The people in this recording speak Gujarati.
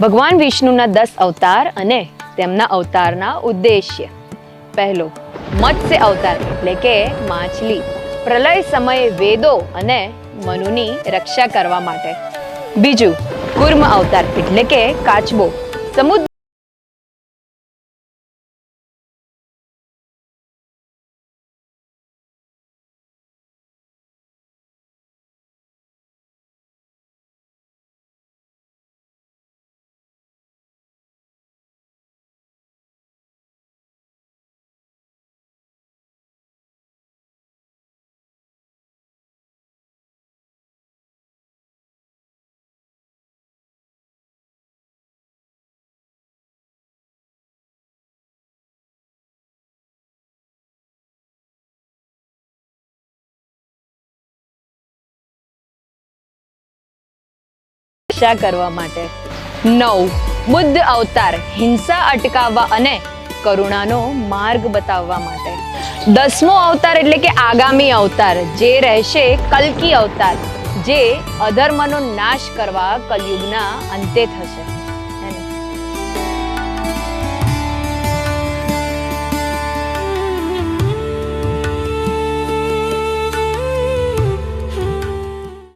ભગવાન વિષ્ણુના 10 અવતાર અને તેમના અવતારના ઉદ્દેશ્ય. પહેલો, મત્સ્ય અવતાર એટલે કે માછલી, પ્રલય સમયે વેદો અને મનુની રક્ષા કરવા માટે. બીજું, કુર્મ અવતાર એટલે કે કાચબો, સમુદ્ર રક્ષા કરવા માટે. 9, બુદ્ધ અવતાર, હિંસા અટકાવવા અને કરુણાનો માર્ગ બતાવવા માટે. 10મો અવતાર એટલે કે આગામી અવતાર, જે રહેશે કલ્કી અવતાર, જે અધર્મનો નાશ કરવા કલયુગના અંતે થશે.